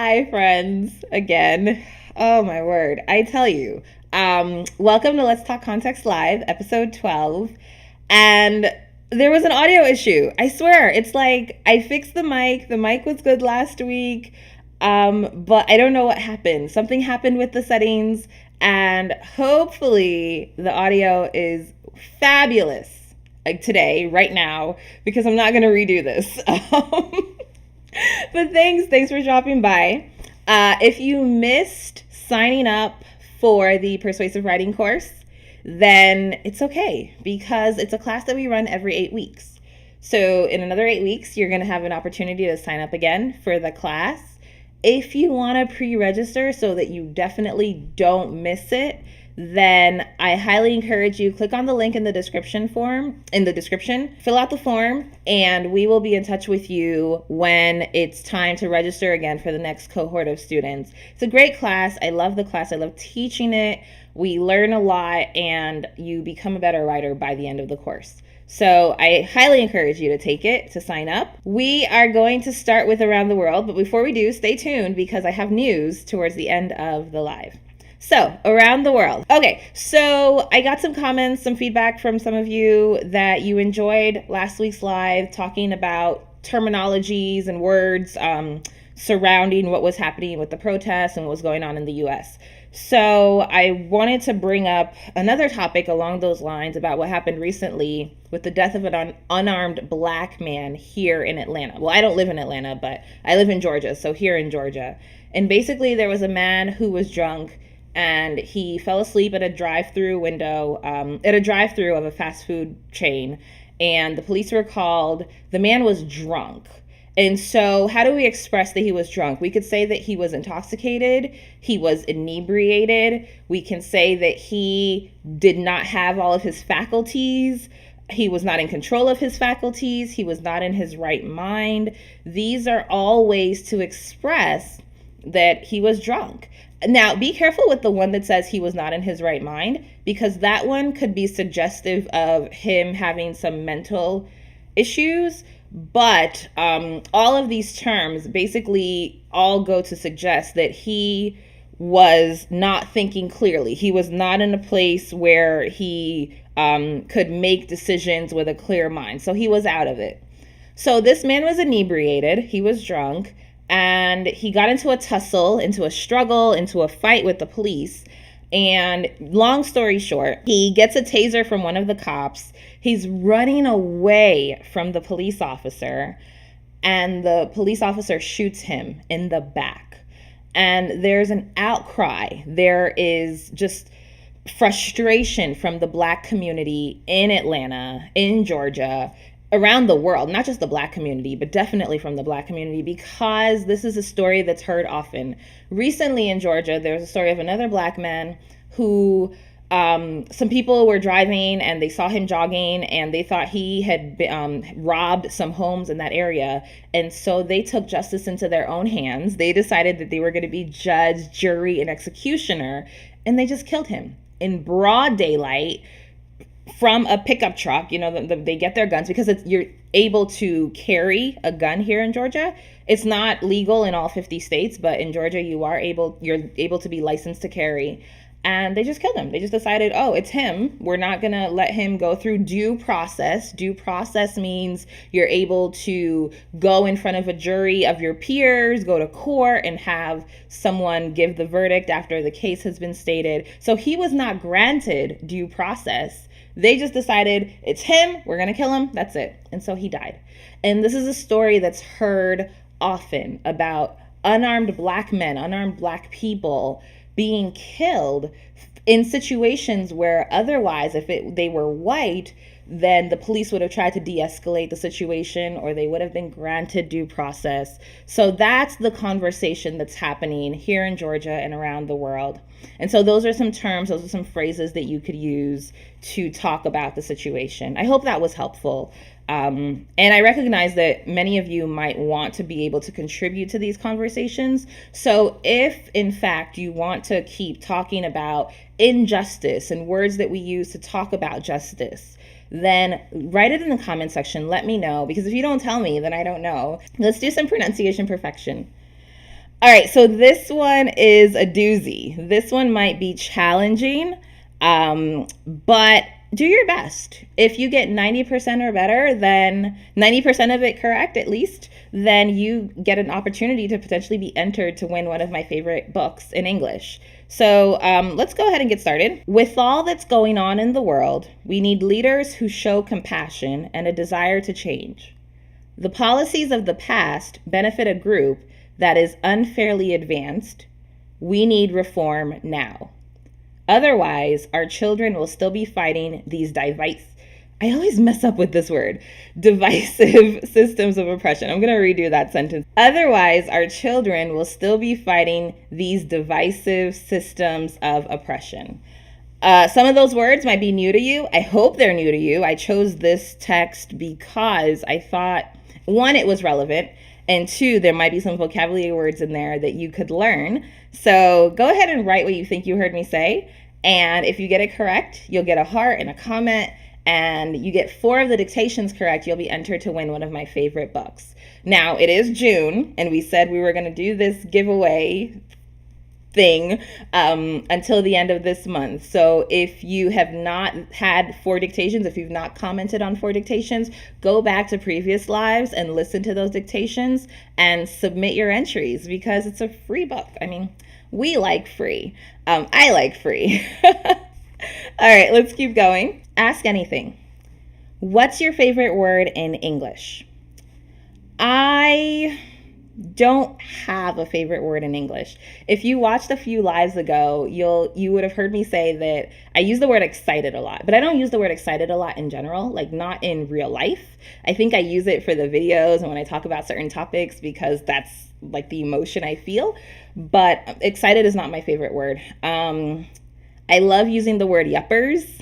Hi, friends, again. Oh, my word. I tell you. Welcome to Let's Talk Context Live, episode 12. And there was an audio issue. I swear. It's like I fixed the mic. The mic was good last week. But I don't know what happened. Something happened with the settings, and hopefully the audio is fabulous like today, right now, because I'm not going to redo this. But thanks for dropping by. If you missed signing up for the Persuasive Writing course, then it's okay because it's a class that we run every 8 weeks. So in another 8 weeks, you're going to have an opportunity to sign up again for the class. If you want to pre-register so that you definitely don't miss it, then I highly encourage you, click on the link in the description, fill out the form, and we will be in touch with you when it's time to register again for the next cohort of students. It's a great class. I love the class. I love teaching it. We learn a lot, and you become a better writer by the end of the course. So I highly encourage you to take it, to sign up. We are going to start with Around the World, but before we do, stay tuned because I have news towards the end of the live. So, around the world. Okay, so I got some comments, some feedback from some of you that you enjoyed last week's live talking about terminologies and words surrounding what was happening with the protests and what was going on in the US. So I wanted to bring up another topic along those lines about what happened recently with the death of an unarmed black man here in Atlanta. Well, I don't live in Atlanta, but I live in Georgia, so here in Georgia. And basically there was a man who was drunk and he fell asleep at a drive-through window, at a drive-through of a fast food chain, and the police were called. The man was drunk. And so how do we express that he was drunk? We could say that he was intoxicated, he was inebriated, we can say that he did not have all of his faculties, he was not in control of his faculties, he was not in his right mind. These are all ways to express that he was drunk. Now, be careful with the one that says he was not in his right mind, because that one could be suggestive of him having some mental issues. But all of these terms basically all go to suggest that he was not thinking clearly. He was not in a place where he could make decisions with a clear mind. So he was out of it. So this man was inebriated. He was drunk. And he got into a tussle, into a struggle, into a fight with the police. And long story short, he gets a taser from one of the cops. He's running away from the police officer, and the police officer shoots him in the back. And there's an outcry. There is just frustration from the black community in Atlanta, in Georgia, around the world, not just the black community, but definitely from the black community, because this is a story that's heard often. Recently in Georgia, there's a story of another black man who some people were driving and they saw him jogging and they thought he had robbed some homes in that area. And so they took justice into their own hands. They decided that they were going to be judge, jury, and executioner, and they just killed him in broad daylight from a pickup truck. You know, they get their guns because you're able to carry a gun here in Georgia. It's not legal in all 50 states, but in Georgia you're able to be licensed to carry. And they just killed him. They just decided, oh, it's him. We're not going to let him go through due process. Due process means you're able to go in front of a jury of your peers, go to court, and have someone give the verdict after the case has been stated. So he was not granted due process. They just decided it's him, we're going to kill him, that's it. And so he died. And this is a story that's heard often about unarmed black men, unarmed black people being killed in situations where otherwise, if they were white, then the police would have tried to de-escalate the situation or they would have been granted due process. So that's the conversation that's happening here in Georgia and around the world. And so those are some terms, those are some phrases that you could use to talk about the situation. I hope that was helpful. And I recognize that many of you might want to be able to contribute to these conversations. So if, in fact, you want to keep talking about injustice and words that we use to talk about justice, then write it in the comment section. Let me know, because if you don't tell me, then I don't know. Let's do some pronunciation perfection. All right, so this one is a doozy. This one might be challenging, but do your best. If you get 90% or better, then 90% of it correct at least, then you get an opportunity to potentially be entered to win one of my favorite books in English. So let's go ahead and get started. With all that's going on in the world, we need leaders who show compassion and a desire to change. The policies of the past benefit a group that is unfairly advanced. We need reform now. Otherwise, our children will still be fighting these I always mess up with this word, divisive systems of oppression. I'm going to redo that sentence. Otherwise, our children will still be fighting these divisive systems of oppression. Some of those words might be new to you. I hope they're new to you. I chose this text because I thought, one, it was relevant, and two, there might be some vocabulary words in there that you could learn. So go ahead and write what you think you heard me say. And if you get it correct, you'll get a heart and a comment. And you get 4 of the dictations correct, you'll be entered to win one of my favorite books. Now, it is June, and we said we were going to do this giveaway thing until the end of this month. So if you have not had 4 dictations, if you've not commented on 4 dictations, go back to previous lives and listen to those dictations and submit your entries because it's a free book. I mean, we like free. I like free. All right, let's keep going. Ask anything. What's your favorite word in English? I don't have a favorite word in English. If you watched a few lives ago, you would have heard me say that I use the word excited a lot, but I don't use the word excited a lot in general, like not in real life. I think I use it for the videos and when I talk about certain topics because that's like the emotion I feel, but excited is not my favorite word. I love using the word yuppers.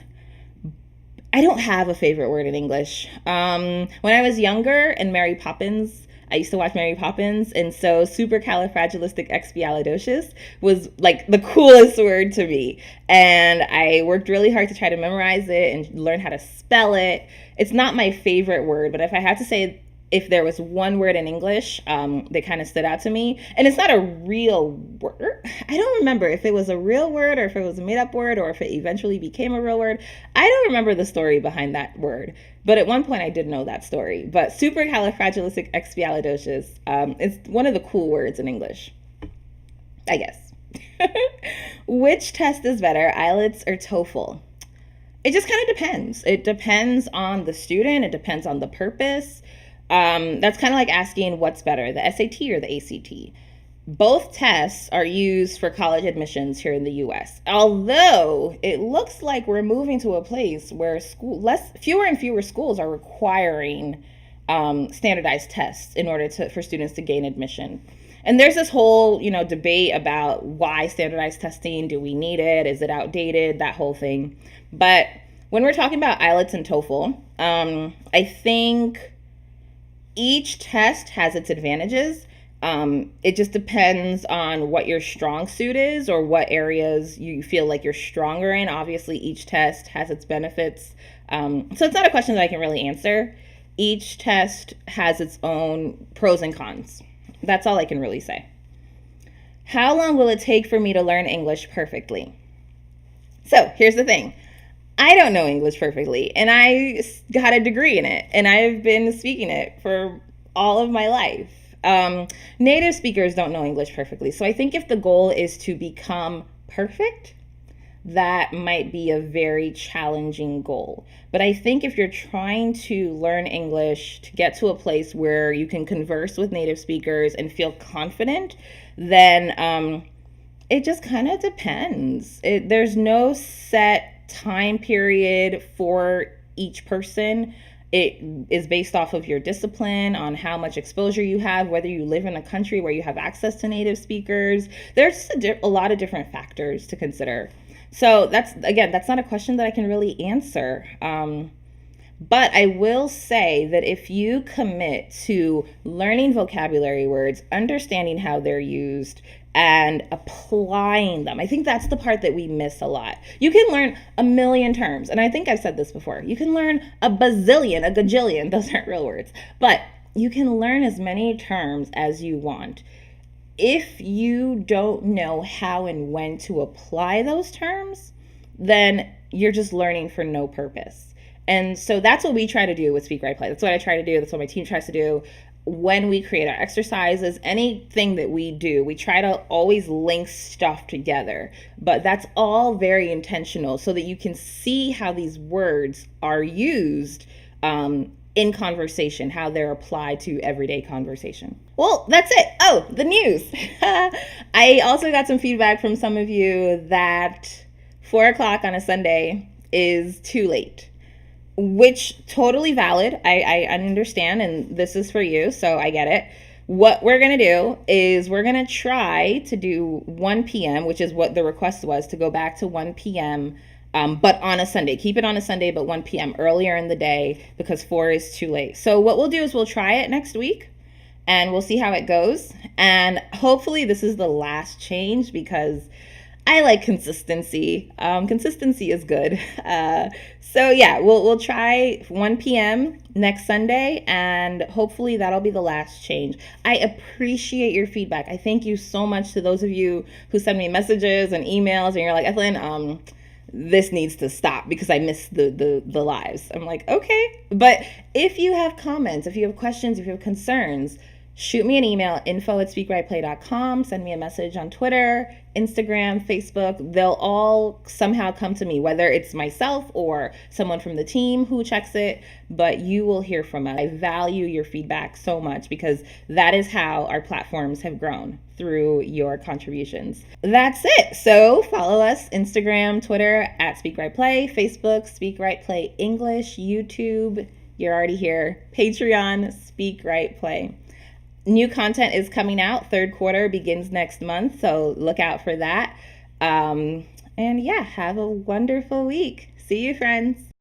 I don't have a favorite word in English. When I was younger and I used to watch Mary Poppins, and so supercalifragilisticexpialidocious was like the coolest word to me. And I worked really hard to try to memorize it and learn how to spell it. It's not my favorite word, but if I had to say if there was one word in English that kind of stood out to me, and it's not a real word. I don't remember if it was a real word or if it was a made-up word or if it eventually became a real word. I don't remember the story behind that word, but at one point I did know that story. But supercalifragilisticexpialidocious is one of the cool words in English, I guess. Which test is better, IELTS or TOEFL? It just kind of depends. It depends on the student. It depends on the purpose. That's kind of like asking what's better, the SAT or the ACT. Both tests are used for college admissions here in the US. Although it looks like we're moving to a place where fewer and fewer schools are requiring standardized tests in order for students to gain admission. And there's this whole, debate about why standardized testing, do we need it? Is it outdated? That whole thing. But when we're talking about IELTS and TOEFL, I think each test has its advantages. It just depends on what your strong suit is or what areas you feel like you're stronger in. Obviously, each test has its benefits. So it's not a question that I can really answer. Each test has its own pros and cons. That's all I can really say. How long will it take for me to learn English perfectly? So here's the thing. I don't know English perfectly, and I got a degree in it, and I've been speaking it for all of my life. Native speakers don't know English perfectly, so I think if the goal is to become perfect, that might be a very challenging goal. But I think if you're trying to learn English to get to a place where you can converse with native speakers and feel confident, then it just kind of depends. There's no set time period for each person. It is based off of your discipline, on how much exposure you have, whether you live in a country where you have access to native speakers. There's a lot of different factors to consider. So that's not a question that I can really answer. But I will say that if you commit to learning vocabulary words, understanding how they're used, and applying them, I think that's the part that we miss a lot. You can learn a million terms, and I think I've said this before. You can learn a bazillion, a gajillion, those aren't real words, but you can learn as many terms as you want. if you don't know how and when to apply those terms, then you're just learning for no purpose. And so that's what we try to do with Speak Right Play. That's what I try to do. That's what my team tries to do. When we create our exercises, anything that we do, we try to always link stuff together. But that's all very intentional so that you can see how these words are used in conversation, how they're applied to everyday conversation. Well, that's it. Oh, the news. I also got some feedback from some of you that 4 o'clock on a Sunday is too late, which totally valid. I understand, and this is for you, so I get it. What we're going to do is we're going to try to do 1 p.m., which is what the request was, to go back to 1 p.m., but on a Sunday. Keep it on a Sunday, but 1 p.m. earlier in the day, because 4 is too late. So what we'll do is we'll try it next week, and we'll see how it goes. And hopefully this is the last change, because I like consistency. Consistency is good. So yeah, we'll try 1 p.m. next Sunday, and hopefully that'll be the last change. I appreciate your feedback. I thank you so much to those of you who send me messages and emails, and you're like, Ethleen, this needs to stop because I missed the lives. I'm like, okay. But if you have comments, if you have questions, if you have concerns, shoot me an email, info@speakrightplay.com. Send me a message on Twitter, Instagram, Facebook. They'll all somehow come to me, whether it's myself or someone from the team who checks it, but you will hear from us. I value your feedback so much because that is how our platforms have grown, through your contributions. That's it. So follow us, Instagram, Twitter, @SpeakRightPlay, Facebook, Speak Right Play English, YouTube, you're already here, Patreon, Speak Right Play. New content is coming out. 3rd quarter begins next month, so look out for that. And yeah, have a wonderful week. See you, friends.